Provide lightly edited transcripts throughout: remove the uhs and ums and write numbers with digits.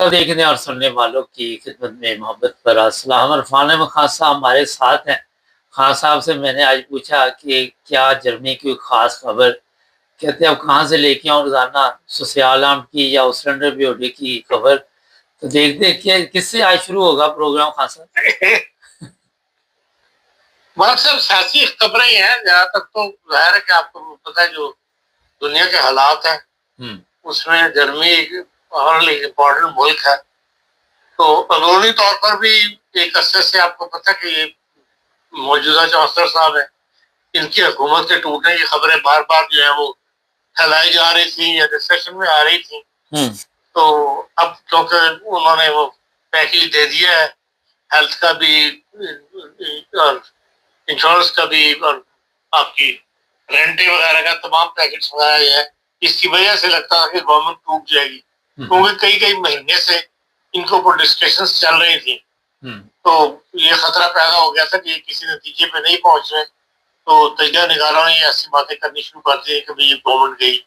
دیکھنے اور سننے والوں کی خدمت میں محبت پر السلام. عرفان احمد خان صاحب ہمارے ساتھ ہیں. خان صاحب سے میں نے آج پوچھا کہ کیا جرمنی کی خاص خبر. کہتے ہیں اب کہاں سے لے کے آؤں روزانہ سوسیالام کی یا اسلنڈر بیوٹی کی خبر. تو دیکھتے ہیں کہ کس سے آج شروع ہوگا پروگرام خان صاحب. بہت سب سیاسی خبریں ہیں. جہاں تک تو ظاہر ہے کہ آپ کو پتہ ہے جو دنیا کے حالات ہیں اس میں جرمنی ایک امپورٹنٹ ملک ہے. تو قانونی طور پر بھی ایک عرصے سے آپ کو پتہ کہ یہ موجودہ چانسلر صاحب ہیں ان کی حکومت کے ٹوٹنے کی خبریں بار بار جو ہے وہ پھیلائی جا رہی تھیں یا ڈسکشن میں آ رہی تھیں. تو اب کیونکہ انہوں نے وہ پیکیج دے دیا ہے ہیلتھ کا بھی اور انشورنس کا بھی اور آپ کی رینٹیں وغیرہ کا تمام پیکج منگایا گیا ہے. اس کی وجہ سے لگتا ہے کہ گورنمنٹ ٹوٹ جائے گی کیونکہ کئی مہینے سے ان کے اوپر ڈسکشنز چل رہی تھیں. تو یہ خطرہ پیدا ہو گیا تھا کہ یہ کسی نتیجے پہ نہیں پہنچ رہے. تو تجزیہ نگاروں نے ایسی باتیں کرنی شروع کر دی کہ یہ گورنمنٹ گئی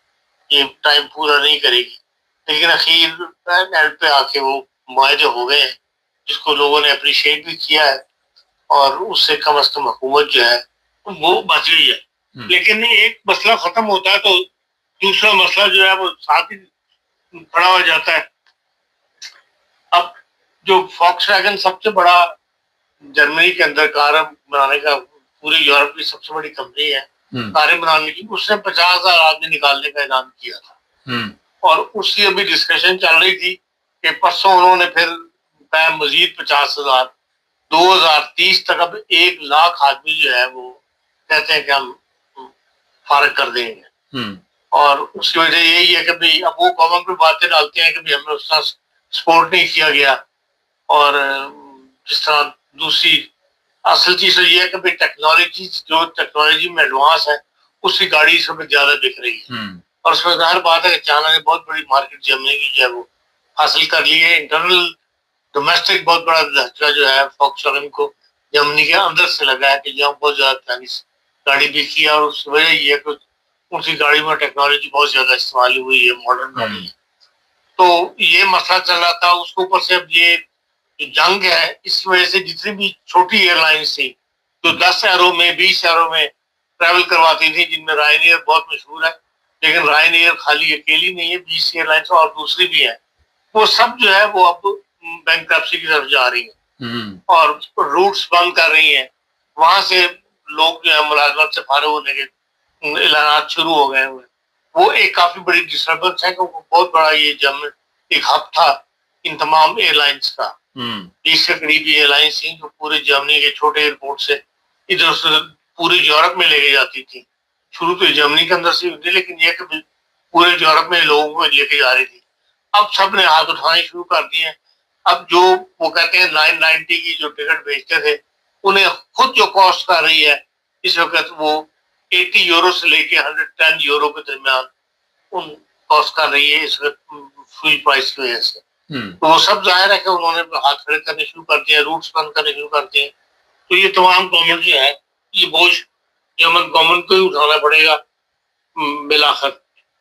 یہ ٹائم پورا نہیں کرے گی. لیکن اخیر اینڈ پہ آ کے وہ معاہدے ہو گئے ہیں جس کو لوگوں نے اپریشیٹ بھی کیا ہے اور اس سے کم از کم حکومت جو ہے وہ بچ گئی ہے. لیکن ایک مسئلہ ختم ہوتا ہے تو دوسرا مسئلہ جو ہے وہ ساتھ ہی کھڑا ہو جاتا ہے. اب جو فوکس ویگن سب سے بڑا جرمنی کے اندر کاریں بنانے کا پورے یورپ کی سب سے بڑی کمپنی ہے کاریں بنانے کی, اس نے 50,000 آدمی نکالنے کا اعلان کیا تھا. اور اس کی ابھی ڈسکشن چل رہی تھی کہ پرسوں انہوں نے پھر مزید 50,000 2030 تک اب 100,000 آدمی جو ہے وہ کہتے ہیں کہ ہم فارغ کر دیں گے. اور اس کی وجہ یہی ہے کہ بھائی اب وہ گورنمنٹ پہ باتیں ڈالتے ہیں کہ بھائی ہمیں اس طرح سپورٹ نہیں کیا گیا. اور جس طرح دوسری اصل چیز تو یہ ہے کہ بھائی ٹیکنالوجی میں ایڈوانس ہے اس کی گاڑی اس میں زیادہ بک رہی ہے. اور اس میں ظاہر بات ہے کہ چائنا نے بہت بڑی مارکیٹ جرمنی کی جو ہے وہ حاصل کر لی ہے. انٹرنل ڈومیسٹک بہت بڑا دھچکا جو ہے فوکس ویگن کو جرمنی کے اندر سے لگا ہے کہ جہاں بہت زیادہ چائنیز گاڑی بکی ہے. اور اس وجہ یہ ہے کہ ان کی گاڑی میں ٹیکنالوجی بہت زیادہ استعمال ہوئی ہے, ماڈرن گاڑی ہے. تو یہ مسئلہ چل رہا تھا. اس کے اوپر سے اب یہ جنگ ہے اس کی وجہ سے جتنی بھی چھوٹی ایئر لائنس تھی جو 10 شہروں میں 20 شہروں میں ٹریول کرواتی تھی جن میں رائن ایئر بہت مشہور ہے, لیکن رائن ایئر خالی اکیلی نہیں ہے, 20 ایئر لائنس اور دوسری بھی ہیں, وہ سب جو ہے وہ اب بینکرپسی کی طرف جا رہی ہیں اور روٹس بند کر رہی ہیں. وہاں سے لوگ جو ہے ملازمت سے فارغ ہونے کے اعلانات شروع ہو گئے ہوئے. وہ ایک کافی بڑی ڈسٹربنس ہے کیونکہ بہت بڑا یہ ایک ہب تھا ان تمام ایئر لائنس کا. 20 کے قریب ایئر لائنس تھیں جو پورے جرمنی کے چھوٹے ایئرپورٹ سے ادھر سے پورے یورپ میں لے کے جاتی تھی. شروع تو جرمنی کے اندر سے ہوتی لیکن یہ کہ پورے یورپ میں لوگوں کو لے کے جا رہی تھی. اب سب نے ہاتھ اٹھانے شروع کر دیے ہیں. اب جو وہ کہتے ہیں 990 کی جو ٹکٹ بیچتے تھے انہیں خود جو کاسٹ کر رہی ہے اس وقت وہ 80 یورو سے لے کے 110 یورو کے درمیان ان کاسٹ کر رہی ہے اس وقت فیول پرائس کی وجہ سے. تو وہ سب ظاہر ہے کہ انہوں نے ہاتھ کھڑے کرنے شروع کر دیے, روٹس بند کرنے شروع کر دیے. تو یہ تمام گورنمنٹ جو ہے یہ بوجھ جرمن گورنمنٹ کو ہی اٹھانا پڑے گا بالآخر.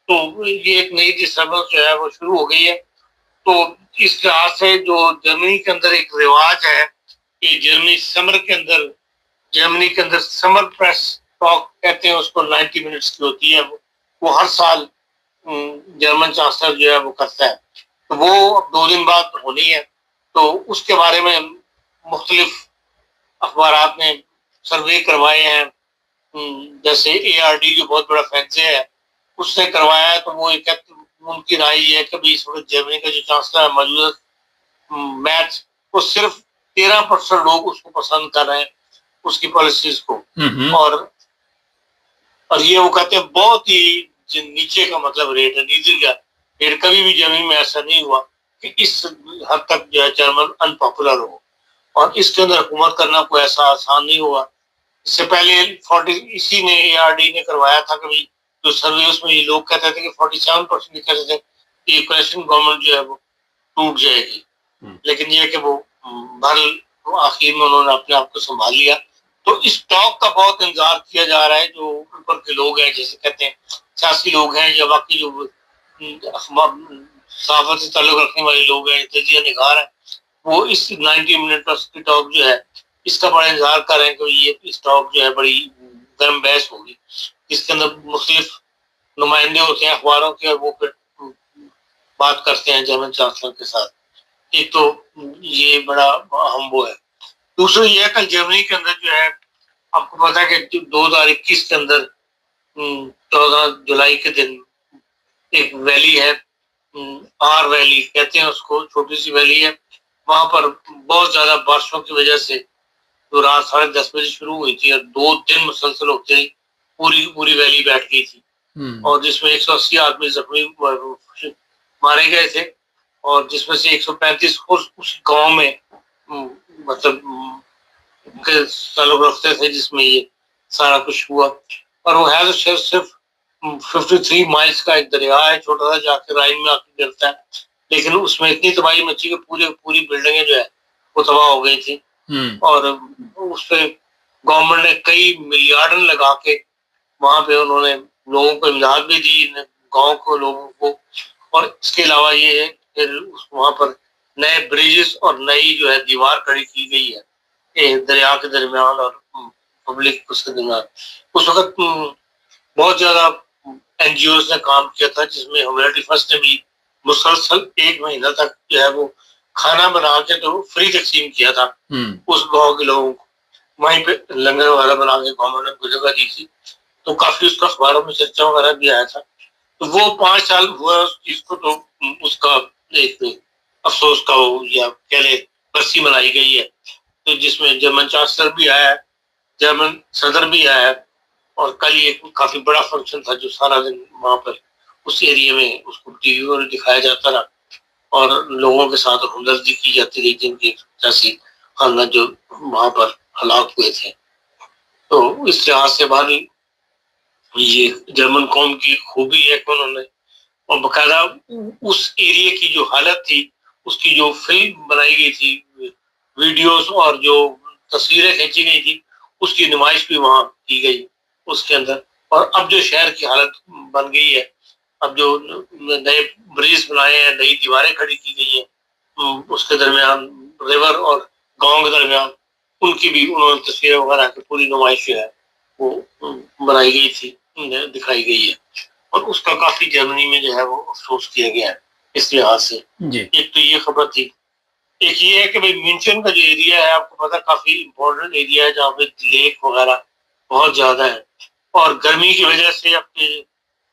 تو یہ ایک نئی ڈسٹربنس جو ہے وہ شروع ہو گئی ہے. تو اس لحاظ سے جو جرمنی کے اندر ایک رواج ہے کہ جرمنی کے اندر سمر پریس ٹاک کہتے ہیں اس کو 90 منٹس کی ہوتی ہے. وہ ہر سال جرمن چانسلر جو ہے وہ کرتا ہے. تو وہ اب 2 دن بعد ہونی ہے. تو اس کے بارے میں مختلف اخبارات نے سروے کروائے ہیں. جیسے ARD جو بہت بڑا فیکٹری ہے اس نے کروایا ہے. تو وہ ان کی رائے یہ ہے کہ اس وقت جرمنی کا جو چانسلر ہے موجودہ میتھ وہ صرف 13% لوگ اس کو پسند کر رہے ہیں اس کی پالیسیز کو. اور یہ وہ کہتے ہیں بہت ہی نیچے کا مطلب ریٹ ہے, نیچے کا ریٹ. کبھی بھی جرمنی میں ایسا نہیں ہوا کہ اس حد تک جو ہے جرمن ان پاپولر ہو اور اس کے اندر حکومت کرنا کوئی ایسا آسان نہیں ہوا. اس سے پہلے اسی میں ARD نے کروایا تھا کہ جو سروس میں یہ لوگ کہتے تھے کہ 47% کہتے تھے کہ یہ کولیشن گورنمنٹ جو ہے وہ ٹوٹ جائے گی. لیکن یہ کہ وہ آخر میں انہوں نے اپنے آپ کو سنبھال لیا. تو اس ٹاک کا بہت انتظار کیا جا رہا ہے. جو اوپر کے لوگ ہیں جیسے کہتے ہیں سیاسی لوگ ہیں یا باقی جو صحافت سے تعلق رکھنے والے لوگ ہیں، تجزیہ نگار ہیں، وہ اس 90 منٹ کی ٹاک جو ہے اس کا بڑا انتظار کر رہے ہیں کہ یہ اس ٹاک جو ہے بڑی گرم بحث ہوگی، اس کے اندر مختلف نمائندے ہوتے ہیں اخباروں کے، اور وہ پھر بات کرتے ہیں جرمن چانسلر کے ساتھ. ایک تو یہ بڑا اہم وہ ہے. دوسرا یہ ہے کہ جرمنی کے اندر جو ہے آپ کو پتا ہے کہ 2021 کے اندر 14 جولائی کے دن ایک ویلی ہے، آر ویلی کہتے ہیں اس کو، چھوٹی سی ویلی ہے، وہاں پر بہت زیادہ بارشوں کی وجہ سے تو رات 10:30 بجے شروع ہوئی تھی اور 2 دن مسلسل ہوتے ہی پوری ویلی بیٹھ گئی تھی، اور جس میں 180 آدمی زخمی مارے گئے تھے، اور جس میں سے 135 اس گاؤں میں مطلب کے تعلق رکھتے تھے جس میں یہ سارا کچھ ہوا. اور وہ ہے تو صرف 53 مائلز کا ایک دریا ہے، چھوٹا سا، جا کے رائن میں آ کے گرتا ہے، لیکن اس میں اتنی تباہی مچی کہ پوری بلڈنگیں جو ہے وہ تباہ ہو گئی تھی، اور اس پہ گورنمنٹ نے کئی ملیارڈ لگا کے وہاں پہ انہوں نے لوگوں کو امداد بھی دی، گاؤں کو، لوگوں کو، اور اس کے علاوہ یہ ہے کہ وہاں پر نئے بریجز اور نئی جو ہے دیوار کھڑی کی گئی ہے دریا کے درمیان اور پبلک اس کے درمیان. اس وقت بہت زیادہ این جی اوز نے کام کیا تھا، جس میں ہیومینٹی فرسٹ نے بھی مسلسل 1 مہینہ تک جو ہے وہ کھانا بنا کے تو فری تقسیم کیا تھا اس گاؤں کے لوگوں کو، وہیں پہ لنگر وغیرہ بنا کے گورنمنٹ نے کو جگہ دی تھی، تو کافی اس کا اخباروں میں چرچا وغیرہ بھی آیا تھا. تو وہ 5 سال ہوا اس چیز کو، تو اس کا ایک افسوس کا یا کہہ لیں برسی منائی گئی ہے، تو جس میں جرمن چانسلر بھی آیا ہے، جرمن صدر بھی آیا ہے، اور کل یہ کافی بڑا فنکشن تھا جو سارا دن وہاں پر اس ایریے میں اس کو ٹی وی پر دکھایا جاتا رہا، اور لوگوں کے ساتھ ہمدردی کی جاتی رہی جن کی جیسی خاندان جو وہاں پر ہلاک ہوئے تھے. تو اس لحاظ سے بہرحال یہ جرمن قوم کی خوبی ہے کہ انہوں نے، اور باقاعدہ اس ایریے کی جو حالت تھی، اس کی جو فلم بنائی گئی تھی، ویڈیوز اور جو تصویریں کھینچی گئی تھی، اس کی نمائش بھی وہاں کی گئی اس کے اندر. اور اب جو شہر کی حالت بن گئی ہے، اب جو نئے بریج بنائے ہیں، نئی دیواریں کھڑی کی گئی ہیں اس کے درمیان، ریور اور گاؤں کے درمیان، ان کی بھی انہوں نے تصویریں وغیرہ کی پوری نمائش جو ہے وہ بنائی گئی تھی، دکھائی گئی ہے، اور اس کا کافی جرمنی میں جو ہے وہ افسوس کیا گیا ہے اس لحاظ سے. ایک تو یہ خبر تھی. ایک یہ ہے کہ بھائی مینشن کا جو ایریا ہے آپ کو پتا کافی امپورٹنٹ ایریا ہے، جہاں پہ لیک وغیرہ بہت زیادہ ہے، اور گرمی کی وجہ سے اب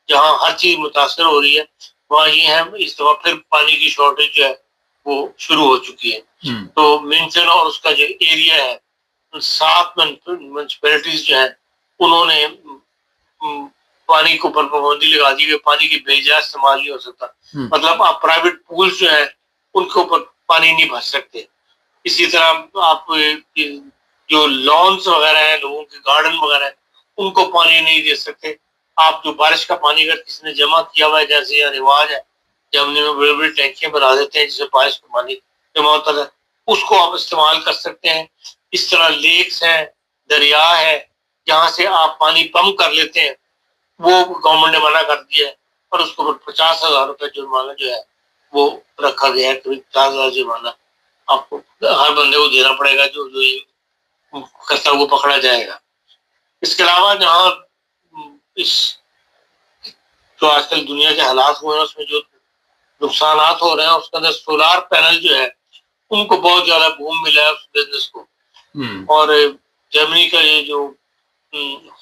جہاں ہر چیز متاثر ہو رہی ہے، وہاں یہ ہے اس دفعہ پھر پانی کی شارٹیج جو ہے وہ شروع ہو چکی ہے. تو مینشن اور اس کا جو ایریا ہے، 7 میونسپلٹیز جو ہیں انہوں نے پانی کے اوپر پابندی لگا دی کہ پانی کی بے جا استعمال نہیں ہو سکتا. مطلب آپ پرائیویٹ پولز جو ہیں ان کے اوپر پانی نہیں بھر سکتے. اسی طرح آپ جو لانس وغیرہ ہیں، لوگوں کے گارڈن وغیرہ ہیں، ان کو پانی نہیں دے سکتے. آپ جو بارش کا پانی اگر کسی نے جمع کیا ہوا ہے، جیسے یہ رواج ہے جرمنی میں بڑی بڑی ٹینکیاں بنا دیتے ہیں جس سے بارش کا پانی جمع ہوتا ہے، اس کو آپ استعمال کر سکتے ہیں. اس طرح لیکس ہیں، دریا ہے، جہاں سے آپ پانی پمپ کر لیتے ہیں، وہ گورنمنٹ نے منع کر دیا ہے، اور اس کو 50,000 روپے جرمانہ جو ہے وہ رکھا گیا ہے. 50,000 جرمانہ آپ کو ہر بندے کو دینا پڑے گا جو یہ کرتا وہ پکڑا جائے گا. اس کے علاوہ جہاں اس جو آج کل دنیا کے حالات ہوئے ہیں اس میں جو نقصانات ہو رہے ہیں، اس کے اندر سولار پینل جو ہے ان کو بہت زیادہ بوم ملا ہے اس بزنس کو. اور جرمنی کا یہ جو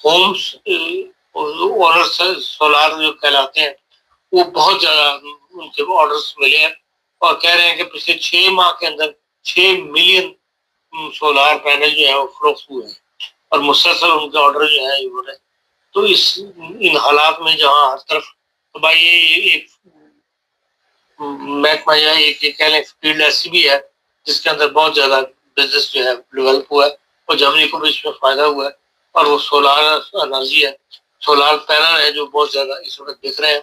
ہومس سولار جو کہلاتے ہیں وہ بہت زیادہ ان کے آرڈرز ملے ہیں، اور کہہ رہے ہیں کہ پچھلے 6 ماہ کے اندر 6 ملین سولار پینل جو ہے وہ فروخت ہوئے ہیں، اور مسلسل ان کے آرڈر جو ہے یہ رہے. تو ان حالات میں جہاں ہر طرف بھائی یہ ایک محکمہ یا ایک کہہ لیں فیلڈ ایسی بھی ہے جس کے اندر بہت زیادہ بزنس جو ہے ڈیولپ ہوا ہے، اور جرمنی کو بھی اس میں فائدہ ہوا ہے. اور وہ سولار انرجی ہے، سولار پینل ہے جو بہت زیادہ اس وقت دکھ رہے ہیں.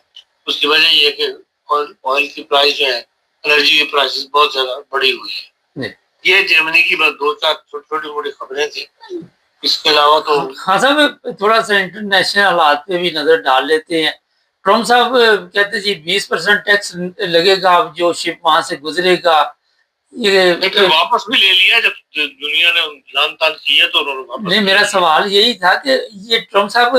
اس کی وجہ یہ ہے کہ آئل کی پرائس جو ہے، انرجی کی پرائسز بہت زیادہ بڑھی ہوئی ہے. یہ جرمنی کی بس 2-4 چھوٹی موٹی خبریں تھیں. اس کے علاوہ تو خاصا میں تھوڑا سا انٹرنیشنل حالات پہ بھی نظر ڈال لیتے ہیں. ٹرمپ صاحب کہتے جی 20% ٹیکس لگے گا اب جو شپ وہاں سے گزرے گا، یہ لیکن واپس بھی لے لیا جب دنیا نے لان تان کیا تو انہوں نے واپس نہیں، میرا سوال یہی تھا کہ یہ ٹرمپ صاحب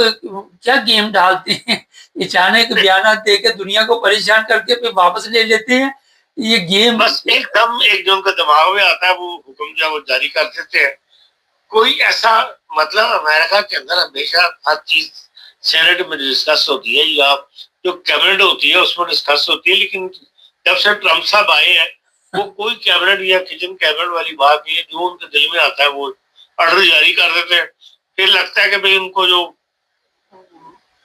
کیا گیم ڈالتے ہیں، اچانک بیانات دے کے دنیا کو پریشان کر کے پھر واپس لے لیتے ہیں، یہ گیم بس ایک دم ایک جو ان کا دماغ میں آتا ہے وہ حکم جو وہ جاری کر دیتے ہیں. کوئی ایسا مطلب امریکہ کے اندر ہمیشہ ہر چیز سینٹ میں ڈسکس ہوتی ہے یا جو کیبنٹ ہوتی ہے اس میں ڈسکس ہوتی ہے، لیکن جب سے ٹرمپ صاحب آئے ہیں وہ کوئی کیبنٹ یا کچن کیبنٹ والی بات نہیں ہے، جو ان کے دل میں آتا ہے وہ آرڈر جاری کر دیتے ہیں. پھر لگتا ہے کہ بھئی ان کو جو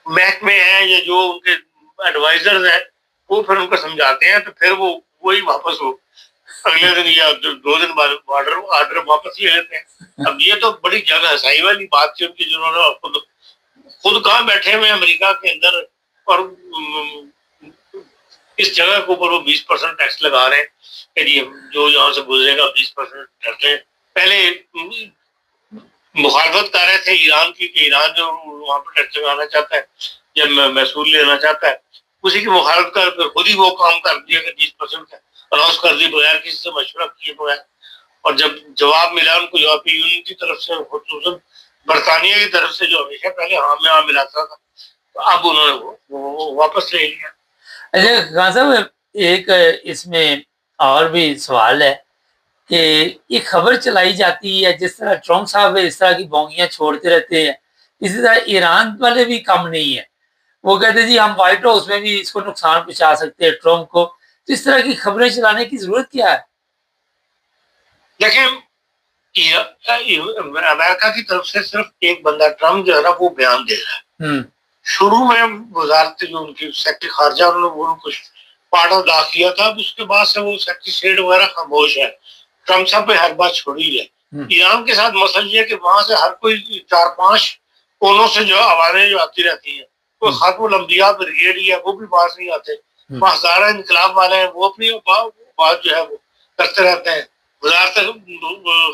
محکمے ہیں یا جو ان کے ایڈوائزرز ہیں وہ پھر ان کو سمجھاتے ہیں تو پھر وہ وہی واپس ہو اگلے دن یا 2 دن بعد آرڈر واپس لے لیتے ہیں. اب یہ تو بڑی جگہ ہنسائی والی بات تھی ان کی، جنہوں نے خود کہاں بیٹھے ہوئے امریکہ کے اندر اور اس جگہ کے اوپر وہ 20% ٹیکس لگا رہے ہیں کہ جی جو یہاں سے گزرے گا 20% ٹیکس لیں. پہلے مخالفت کر رہے تھے ایران کی کہ ایران جو وہاں پہ ٹیکس لگانا چاہتا ہے یا محصول لینا چاہتا ہے، اسی کی مخالفت کر پھر خود ہی وہ کام کر دیا کہ 20% اناؤنس کر دی بغیر کسی سے مشورہ کیے بغیر. اور جب جواب ملا ان کو یورپی یونین کی طرف سے، خصوصاً برطانیہ کی طرف سے جو ہمیشہ پہلے ہاں میں ہاں ملاتا تھا، تو اب انہوں نے وہ واپس لے لیا. اچھا خان صاحب، ایک اس میں اور بھی سوال ہے کہ یہ خبر چلائی جاتی ہے جس طرح ٹرمپ صاحب اس طرح کی بونگیاں چھوڑتے رہتے ہیں، اسی طرح ایران والے بھی کم نہیں ہیں، وہ کہتے ہیں جی ہم وائٹ ہاؤس میں بھی اس کو نقصان پہنچا سکتے ہیں ٹرمپ کو، تو اس طرح کی خبریں چلانے کی ضرورت کیا ہے؟ دیکھیں امریکہ کی طرف سے صرف ایک بندہ ٹرمپ جو ہے نا وہ بیان دے رہا ہے. شروع میں وزارت جو ان کی سیکرٹری خارجہ انہوں نے کچھ پارٹ ادا کیا تھا، اس کے بعد سے وہ سیکرٹری اسٹیٹ وغیرہ خاموش ہے، ٹرمپ صاحب پہ ہر بات چھوڑی ہے. ایران کے ساتھ مسئلہ یہ ہے کہ وہاں سے ہر کوئی 4-5 کونوں سے جو آوازیں جو آتی رہتی ہیں، کوئی خاتم الانبیاء بریگیڈ ہے وہ بھی باز نہیں آتے، وہاں ہزارہ انقلاب والے ہیں وہ اپنی بات جو ہے وہ کرتے رہتے ہیں، وزارت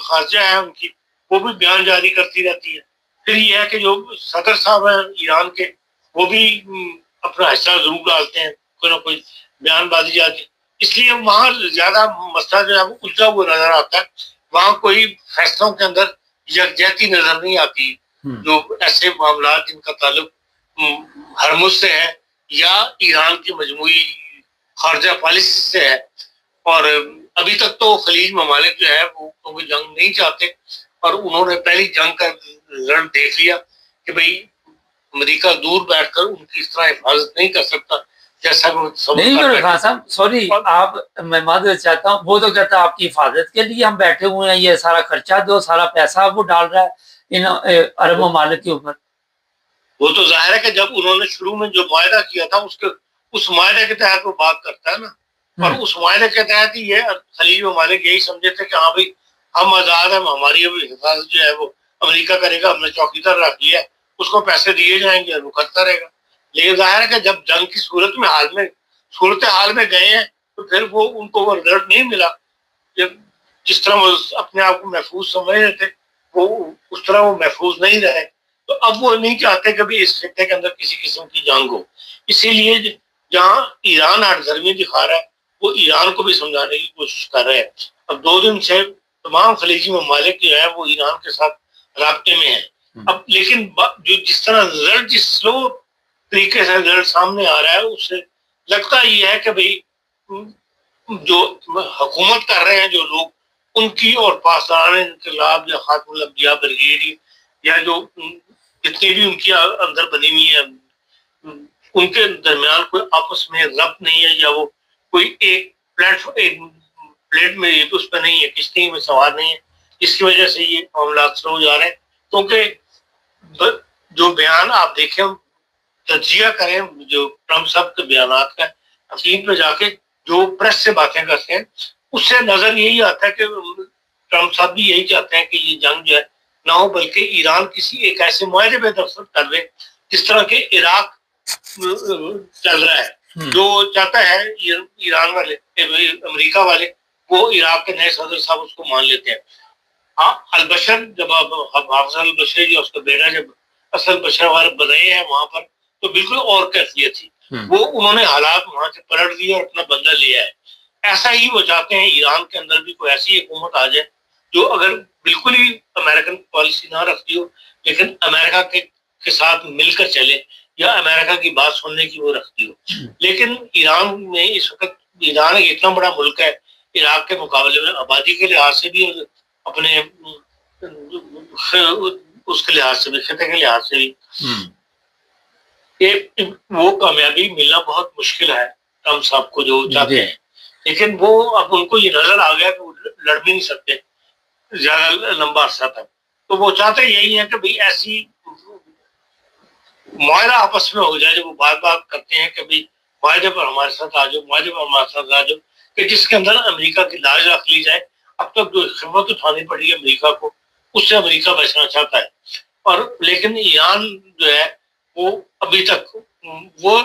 خارجہ ہے ان کی وہ بھی بیان جاری کرتی رہتی ہے. پھر یہ ہے کہ جو صدر صاحب ہیں ایران کے وہ بھی اپنا حصہ ضرور ڈالتے ہیں، کوئی نہ کوئی بیان بازی جاتی. اس لیے وہاں زیادہ مسئلہ جو ہے وہ الجھا ہوا نظر آتا ہے، وہاں کوئی فیصلوں کے اندر یکجہتی نظر نہیں آتی. جو ایسے معاملات جن کا تعلق ہرمز سے ہے یا ایران کی مجموعی خارجہ پالیسی سے ہے، اور ابھی تک تو خلیج ممالک جو ہے وہ جنگ نہیں چاہتے، اور انہوں نے پہلی جنگ کا رزلٹ دیکھ لیا کہ بھئی امریکہ دور بیٹھ کر ان کی اس طرح حفاظت نہیں کر سکتا جیسا نہیں. خان صاحب سوری، آپ میں معذرت چاہتا ہوں، وہ تو کہتا ہے آپ کی حفاظت کے لیے ہم بیٹھے ہوئے ہیں، یہ سارا خرچہ دو، سارا پیسہ وہ ڈال رہا ہے ان عرب ممالک کے اوپر. وہ تو ظاہر ہے کہ جب انہوں نے شروع میں جو معاہدہ کیا تھا اس معاہدے کے تحت وہ بات کرتا ہے نا، اور اس معاہدے کے تحت ہی یہ خلیج ممالک یہی سمجھے تھے کہ ہاں بھائی ہم آزاد ہیں، ہماری ابھی حفاظت جو ہے وہ امریکہ کرے گا، ہم نے چوکیدار رکھ لیا، اس کو پیسے دیے جائیں گے، وہ کرتا رہے گا. لیکن ظاہر ہے کہ جب جنگ کی صورت حال میں گئے ہیں تو پھر ان کو وہ رزلٹ نہیں ملا. جس طرح وہ اپنے آپ کو محفوظ سمجھ رہے تھے وہ اس طرح وہ محفوظ نہیں رہے، تو اب وہ نہیں چاہتے کہ بھی اس خطے کے اندر کسی قسم کی جنگ ہو. اسی لیے جہاں ایران ہٹ دھرمی دکھا رہا ہے وہ ایران کو بھی سمجھانے کی کوشش کر رہے ہیں. اب 2 دن سے تمام خلیجی ممالک جو ہے وہ ایران کے ساتھ رابطے میں ہیں. اب لیکن جو جس طرح رزلٹ جس سلو طریقے سے رزلٹ سامنے آ رہا ہے اس سے لگتا یہ ہے کہ بھئی جو حکومت کر رہے ہیں جو لوگ ان کی اور پاسداران انقلاب یا خاتم الانبیاء بریگیڈ یا جو جتنی بھی ان کی اندر بنی ہوئی ہے ان کے درمیان کوئی آپس میں ربط نہیں ہے، یا وہ کوئی ایک پلیٹ میں اس پہ نہیں ہے، کشتی میں سوار نہیں ہے، اس کی وجہ سے یہ معاملات سلو جا رہے ہیں. کیونکہ جو بیان آپ دیکھیں تجزیہ کریں جو ٹرمپ صاحب کے بیانات کا چین پہ جا کے جو پریس سے باتیں کرتے ہیں اس سے نظر یہی آتا ہے کہ ٹرمپ صاحب بھی یہی چاہتے ہیں کہ یہ جنگ جو ہے نہ ہو، بلکہ ایران کسی ایک ایسے معاہدے پہ دستخط کر لے جس طرح کے عراق چل رہا ہے. جو چاہتا ہے ایران والے امریکہ والے وہ عراق کے نئے صدر صاحب اس کو مان لیتے ہیں. البشر جب حافظ البشر یا اس کا بیٹا جب اصل بشر بنے ہیں وہاں پر تو بالکل اور کیفیت تھی. وہ انہوں نے حالات وہاں سے پلٹ دیے اور اپنا بدلہ لیا ہے. ایسا ہی وہ چاہتے ہیں ایران کے اندر بھی کوئی ایسی حکومت آ جائے جو اگر بالکل ہی امریکن پالیسی نہ رکھتی ہو لیکن امریکہ کے ساتھ مل کر چلے یا امریکہ کی بات سننے کی وہ رکھتی ہو. لیکن ایران میں اس وقت ایران ایک اتنا بڑا ملک ہے عراق کے مقابلے میں آبادی کے لحاظ سے بھی اور اپنے اس کے لحاظ سے بھی خطے کے لحاظ سے بھی وہ کامیابی ملنا بہت مشکل ہے ٹرمپ صاحب کو جو چاہتے ہیں. لیکن وہ اب ان کو یہ نظر آ گیا کہ وہ لڑ بھی نہیں سکتے زیادہ لمبا عرصہ تک. تو وہ چاہتے یہی ہے کہ بھئی ایسی معاہدہ آپس میں ہو جائے. جب وہ بات کرتے ہیں کہ بھئی معاہدے پر ہمارے ساتھ آ جاؤ معاہدے پر ہمارے ساتھ آ جاؤ کہ جس کے اندر امریکہ کی لاج رکھ لی جائے. اب تک جو خدمت اٹھانی پڑی ہے امریکہ کو اس سے امریکہ بچنا چاہتا ہے. اور لیکن ایران جو ہے وہ ابھی تک وہ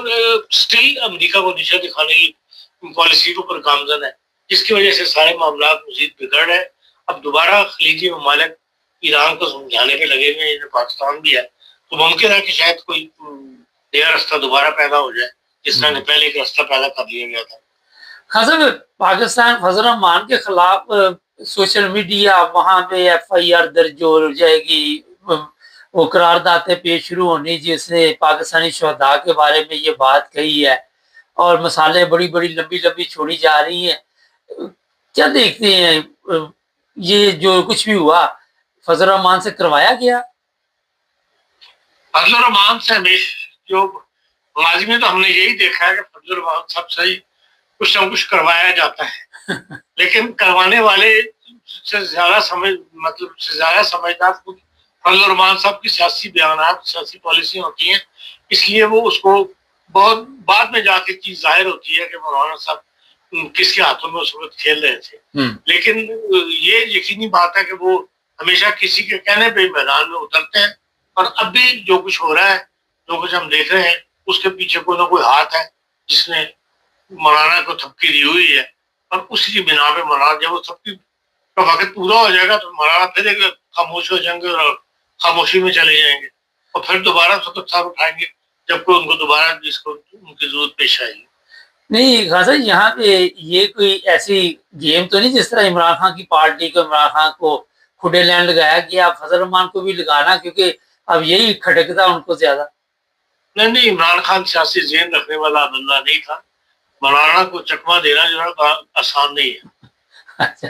اسٹل امریکہ کو نیچے دکھانے کی پالیسی کے اوپر گامزن ہے جس کی وجہ سے سارے معاملات مزید بگڑ رہے ہیں. اب دوبارہ خلیجی ممالک ایران کو سمجھانے پہ لگے ہوئے ہیں پاکستان بھی ہے تو ممکن ہے کہ شاید کوئی نیا رستہ دوبارہ پیدا ہو جائے جس طرح پہلے ایک رستہ پیدا کر لیا گیا تھا. خاصا پاکستان فضل الرحمان کے خلاف سوشل میڈیا وہاں پہ ایف آئی آر درج ہو جائے گی وہ قراردادیں پیش شروع ہونی جس نے پاکستانی شہداء کے بارے میں یہ بات کہی ہے اور مسالے بڑی بڑی لمبی لمبی چھوڑی جا رہی ہیں. کیا دیکھتے ہیں یہ جو کچھ بھی ہوا فضل الرحمان سے کروایا گیا؟ فضل الرحمان سے جو ماضی میں تو ہم نے یہی دیکھا ہے کہ فضل الرحمان سب سے کچھ نہ کچھ کروایا جاتا ہے لیکن کروانے والے سے زیادہ سمجھدار فضل الرحمان صاحب کی سیاسی بیانات سیاسی پالیسی ہوتی ہیں. اس لیے وہ اس کو بہت بعد میں جا کے چیز ظاہر ہوتی ہے کہ مولانا صاحب کس کے ہاتھوں میں اس وقت کھیل رہے تھے. لیکن یہ یقینی بات ہے کہ وہ ہمیشہ کسی کے کہنے پہ میدان میں اترتے ہیں اور اب بھی جو کچھ ہو رہا ہے جو کچھ ہم دیکھ رہے ہیں اس کے پیچھے کوئی نہ کوئی ہاتھ ہے جس نے مولانا کو تھپکی دی ہوئی ہے. اور اسی کی بنا پہ مولانا جب وہ تھپکی کا وقت پورا ہو جائے گا تو مولانا پھر ایک خاموش ہو جائیں گے اور خاموشی میں چلے جائیں گے اور پھر دوبارہ سطح اٹھائیں گے جب کوئی ان کو دوبارہ جس کو ان کی ضرورت پیش آئے گی. نہیں خاصا یہاں پہ یہ کوئی ایسی گیم تو نہیں جس طرح عمران خان کی پارٹی کو عمران خان کو کھڈے لینڈ لگایا گیا فضل الرحمان کو بھی لگانا کیونکہ اب یہی کھٹکتا ان کو زیادہ. نہیں عمران خان سیاسی ذہن رکھنے والا بندہ نہیں تھا. مولانا کو چکما دینا جو ہے آسان نہیں ہے. اچھا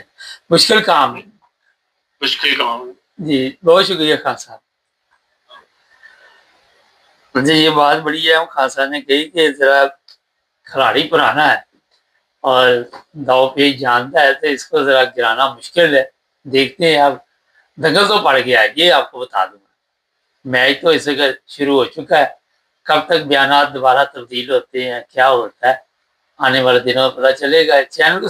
مشکل کام ہے. مشکل کام. جی بہت شکریہ خان صاحب. مجھے یہ بات بڑی ہے خان صاحب نے کہی کہ ذرا کھلاڑی پرانا ہے اور داؤ پیچ جانتا ہے تو اس کو ذرا گرانا مشکل ہے. دیکھتے ہیں اب دنگل تو پڑ گیا ہے یہ آپ کو بتا دوں گا. میچ تو اس وقت شروع ہو چکا ہے. کب تک بیانات دوبارہ تبدیل ہوتے ہیں کیا ہوتا ہے آنے والے دنوں میں پتہ چلے گا. چینل کو